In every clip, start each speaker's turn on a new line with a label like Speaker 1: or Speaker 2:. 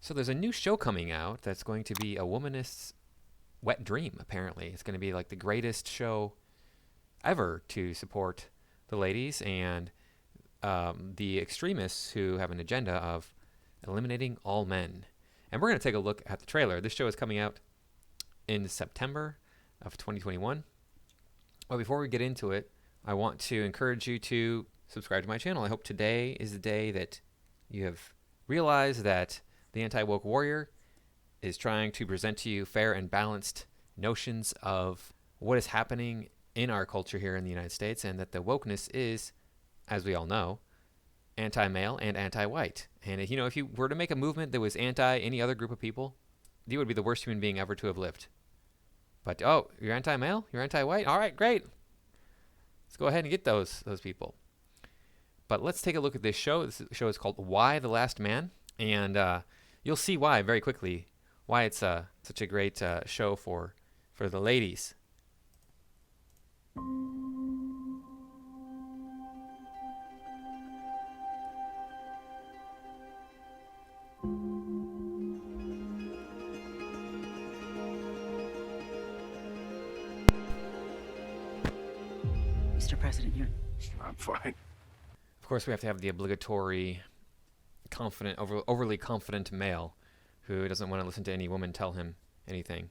Speaker 1: So there's a new show coming out that's going to be a womanist's wet dream, apparently. It's going to be like the greatest show ever to support the ladies and the extremists who have an agenda of eliminating all men. And we're going to take a look at the trailer. This show is coming out in September of 2021. But before we get into it, I want to encourage you to subscribe to my channel. I hope today is the day that you have realized that the anti-woke warrior is trying to present to you fair and balanced notions of what is happening in our culture here in the United States, and that the wokeness is, as we all know, anti-male and anti-white. And if you were to make a movement that was anti any other group of people, you would be the worst human being ever to have lived. But oh, you're anti-male, you're anti-white. All right, great. Let's go ahead and get those people. But let's take a look at this show. This show is called Why the Last Man, and you'll see why very quickly. Why it's such a great show for the ladies.
Speaker 2: Mr. President, you're...
Speaker 3: I'm fine.
Speaker 1: Of course, we have to have the obligatory overly confident male who doesn't want to listen to any woman tell him anything.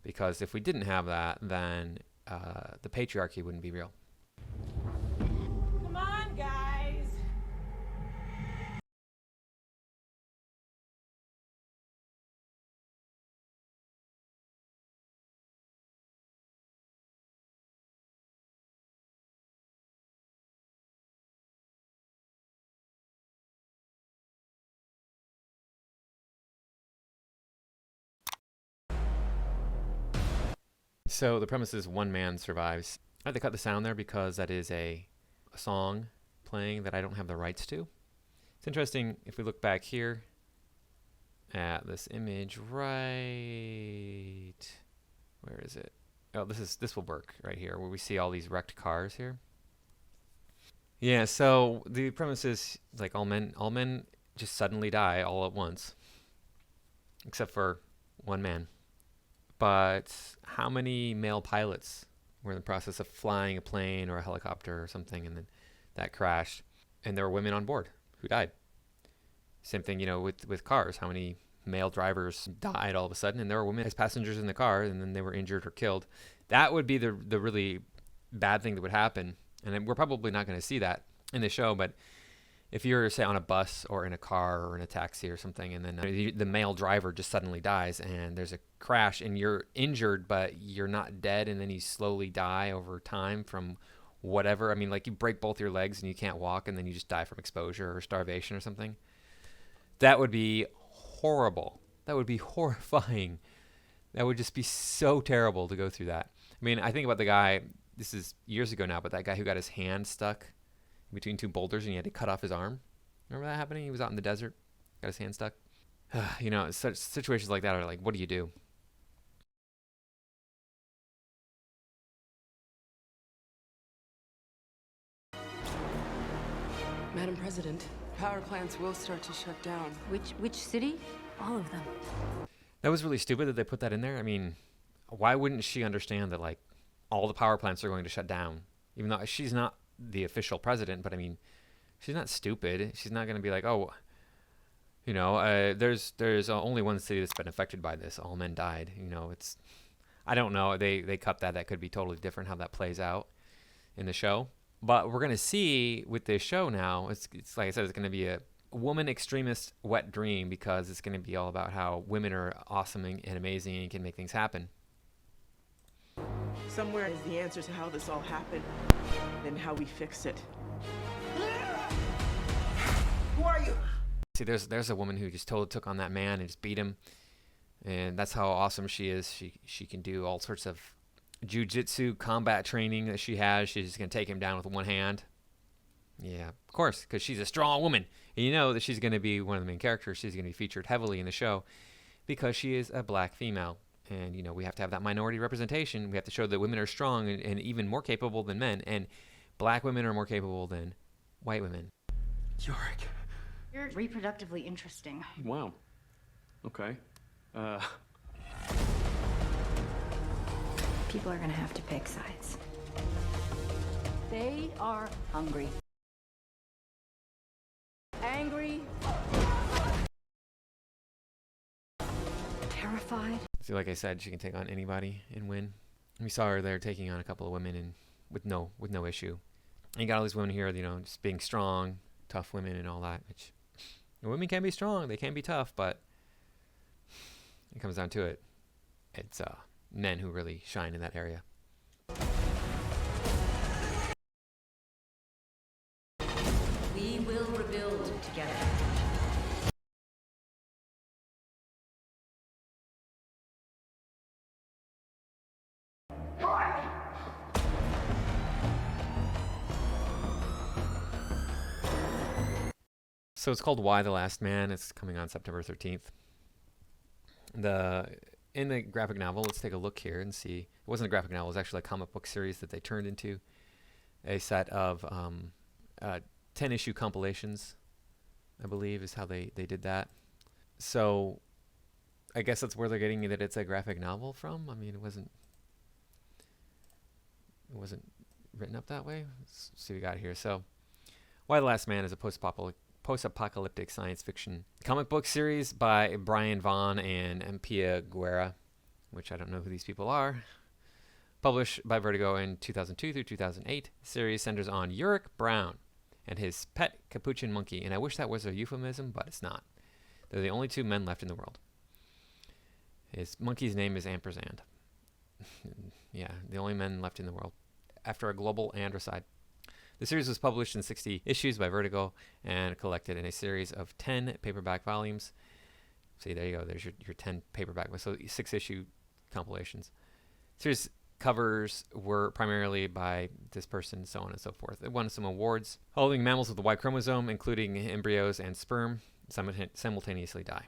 Speaker 1: Because if we didn't have that, then the patriarchy wouldn't be real.
Speaker 4: Come on, guys.
Speaker 1: So the premise is one man survives. I had to cut the sound there because that is a song playing that I don't have the rights to. It's interesting if we look back here at this image right... Where is it? Oh, this will work right here, where we see all these wrecked cars here. Yeah, so the premise is like all men just suddenly die all at once, except for one man. But how many male pilots were in the process of flying a plane or a helicopter or something, and then that crashed, and there were women on board who died? Same thing, with cars. How many male drivers died all of a sudden, and there were women as passengers in the car, and then they were injured or killed? That would be the really bad thing that would happen, and we're probably not going to see that in the show. But if you're, say, on a bus or in a car or in a taxi or something, and then the male driver just suddenly dies, and there's a crash, and you're injured, but you're not dead, and then you slowly die over time from whatever. I mean, like you break both your legs and you can't walk, and then you just die from exposure or starvation or something. That would be horrible. That would be horrifying. That would just be so terrible to go through that. I mean, I think about the guy, this is years ago now, but that guy who got his hand stuck between two boulders and he had to cut off his arm. Remember that happening? He was out in the desert, got his hand stuck. Such situations like that are like, what do you do?
Speaker 5: Madam President, power plants will start to shut down.
Speaker 2: Which city? All of them.
Speaker 1: That was really stupid that they put that in there. I mean, why wouldn't she understand that, like, all the power plants are going to shut down? Even though she's not the official president, but I mean, she's not stupid. She's not going to be like, oh, there's only one city that's been affected by this. All men died. It's, I don't know. They cut that. That could be totally different how that plays out in the show. But we're going to see with this show now, it's like I said, it's going to be a woman extremist wet dream, because it's going to be all about how women are awesome and amazing and can make things happen.
Speaker 6: Somewhere is the answer to how this all happened, and how we fix it. Who are you?
Speaker 1: See, there's a woman who just totally took on that man and just beat him, and that's how awesome she is. She can do all sorts of jiu-jitsu combat training that she has. She's just going to take him down with one hand. Yeah, of course, because she's a strong woman. And you know that she's going to be one of the main characters. She's going to be featured heavily in the show because she is a black female. And, we have to have that minority representation. We have to show that women are strong and even more capable than men. And black women are more capable than white women.
Speaker 3: Yorick.
Speaker 2: You're reproductively interesting.
Speaker 3: Wow. Okay.
Speaker 2: People are gonna have to pick sides. They are hungry. Angry. Terrified.
Speaker 1: So like I said, she can take on anybody and win. We saw her there taking on a couple of women and with no issue. And you got all these women here, you know, just being strong, tough women and all that. Which women can be strong, they can be tough, but it comes down to it. It's men who really shine in that area.
Speaker 2: We will rebuild together.
Speaker 1: So it's called Why the Last Man. It's coming on September 13th. In the graphic novel, let's take a look here and see. It wasn't a graphic novel. It was actually a comic book series that they turned into a set of 10-issue compilations, I believe, is how they did that. So I guess that's where they're getting that it's a graphic novel from. I mean, it wasn't written up that way. Let's see what we got here. So Why the Last Man is a post-apocalyptic science fiction comic book series by Brian Vaughan and Mpia Guerra, which I don't know who these people are. Published by Vertigo in 2002 through 2008. The series centers on Yorick Brown and his pet capuchin monkey, and I wish that was a euphemism, but it's not. They're the only two men left in the world. His monkey's name is Ampersand. Yeah, the only men left in the world after a global androcide. The series was published in 60 issues by Vertigo and collected in a series of 10 paperback volumes. See, there you go. There's your 10 paperback. So 6-issue compilations. Series covers were primarily by this person, so on and so forth. It won some awards. All living mammals with the Y chromosome, including embryos and sperm, simultaneously die.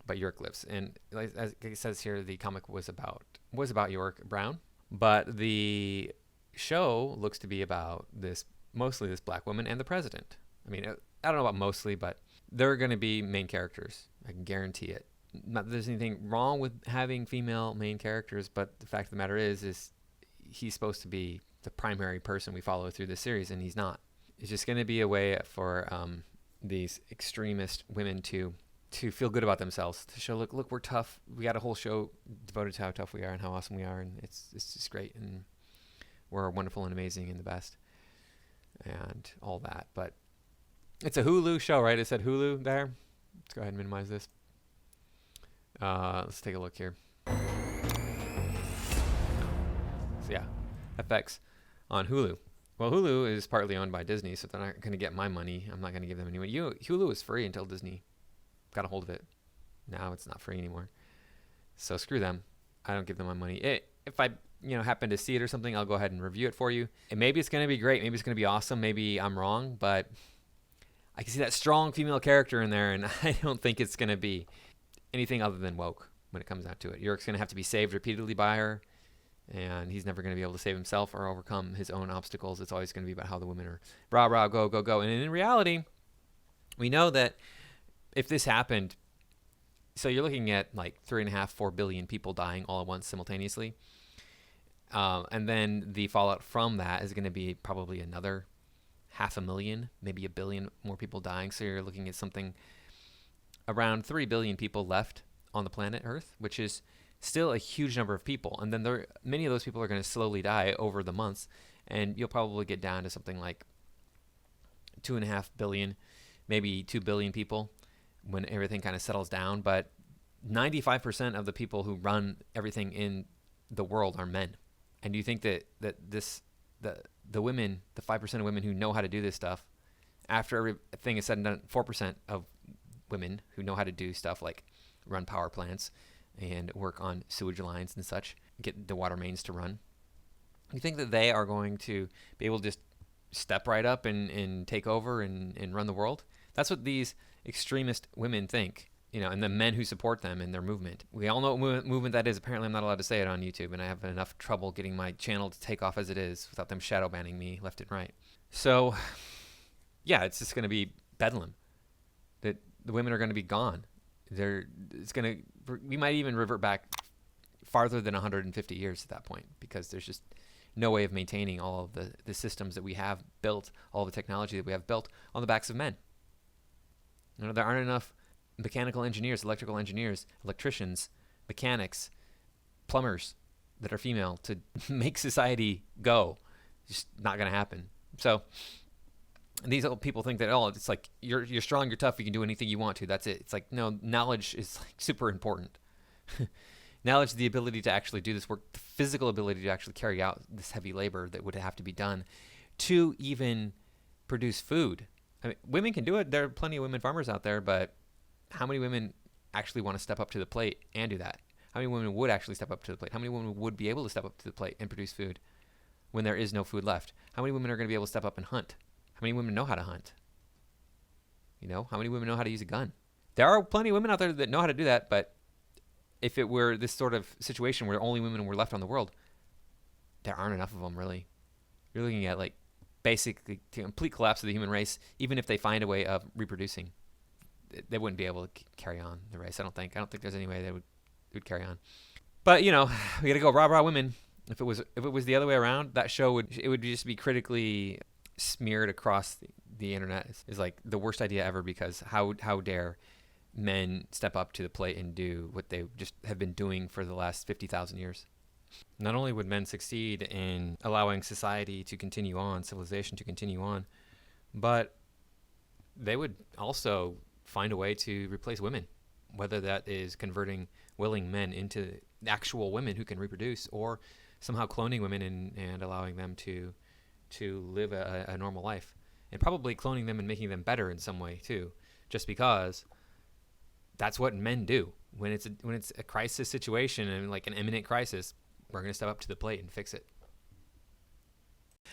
Speaker 1: But Yorick lives. And as it says here, the comic was about Yorick Brown. But the show looks to be about mostly this black woman and the president. I mean, I don't know about mostly, but they're going to be main characters. I can guarantee it. Not that there's anything wrong with having female main characters, but the fact of the matter is he's supposed to be the primary person we follow through this series, and he's not. It's just going to be a way for these extremist women to feel good about themselves, to show, look, we're tough. We got a whole show devoted to how tough we are and how awesome we are, and it's just great, and we're wonderful and amazing and the best and all that. But it's a Hulu show, right? It said Hulu there. Let's go ahead and minimize this. Let's take a look here. So yeah, FX on Hulu. Well, Hulu is partly owned by Disney, so they're not going to get my money. I'm not going to give them any money. Hulu was free until Disney got a hold of it. Now it's not free anymore. So screw them. I don't give them my money. If I happen to see it or something, I'll go ahead and review it for you. And maybe it's going to be great. Maybe it's going to be awesome. Maybe I'm wrong, but I can see that strong female character in there, and I don't think it's going to be anything other than woke when it comes down to it. Yorick's going to have to be saved repeatedly by her, and he's never going to be able to save himself or overcome his own obstacles. It's always going to be about how the women are rah, rah, go, go, go. And in reality, we know that if this happened, so you're looking at like 3.5, 4 billion people dying all at once simultaneously. And then the fallout from that is going to be probably another 500,000, maybe 1 billion more people dying. So you're looking at something around 3 billion people left on the planet Earth, which is still a huge number of people. And then many of those people are going to slowly die over the months, and you'll probably get down to something like 2.5 billion, maybe 2 billion people when everything kind of settles down. But 95% of the people who run everything in the world are men. And do you think that the women, the 5% of women who know how to do this stuff, after everything is said and done, 4% of women who know how to do stuff like run power plants and work on sewage lines and such, get the water mains to run, you think that they are going to be able to just step right up and take over and run the world? That's what these extremist women think. And the men who support them in their movement. We all know what movement that is. Apparently, I'm not allowed to say it on YouTube, and I have enough trouble getting my channel to take off as it is without them shadow banning me left and right. So, yeah, it's just going to be bedlam. That the women are going to be gone. We might even revert back farther than 150 years at that point, because there's just no way of maintaining all of the systems that we have built, all the technology that we have built on the backs of men. There aren't enough mechanical engineers, electrical engineers, electricians, mechanics, plumbers that are female to make society go. Just not going to happen. So these old people think that, oh, it's like you're strong, you're tough, you can do anything you want to. That's it. It's like, no, knowledge is like super important. Knowledge is the ability to actually do this work, the physical ability to actually carry out this heavy labor that would have to be done to even produce food. I mean, women can do it. There are plenty of women farmers out there, but how many women actually want to step up to the plate and do that? How many women would actually step up to the plate? How many women would be able to step up to the plate and produce food when there is no food left? How many women are going to be able to step up and hunt? How many women know how to hunt? How many women know how to use a gun? There are plenty of women out there that know how to do that, but if it were this sort of situation where only women were left on the world, there aren't enough of them, really. You're looking at like basically the complete collapse of the human race. Even if they find a way of reproducing, they wouldn't be able to carry on the race. I don't think there's any way they would carry on. But we got to go rah women. If it was the other way around, that show would just be critically smeared across the internet. Is like the worst idea ever, because how dare men step up to the plate and do what they just have been doing for the last 50,000 years. Not only would men succeed in allowing society to continue on, civilization to continue on, but they would also find a way to replace women, whether that is converting willing men into actual women who can reproduce, or somehow cloning women and allowing them to live a normal life, and probably cloning them and making them better in some way too, just because that's what men do. When it's a crisis situation and like an imminent crisis, we're going to step up to the plate and fix it.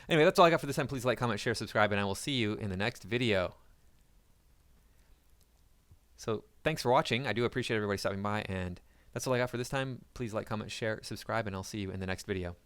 Speaker 1: Anyway, that's all I got for this time. Please like, comment, share, subscribe, and I will see you in the next video. So thanks for watching. I do appreciate everybody stopping by, and that's all I got for this time. Please like, comment, share, subscribe, and I'll see you in the next video.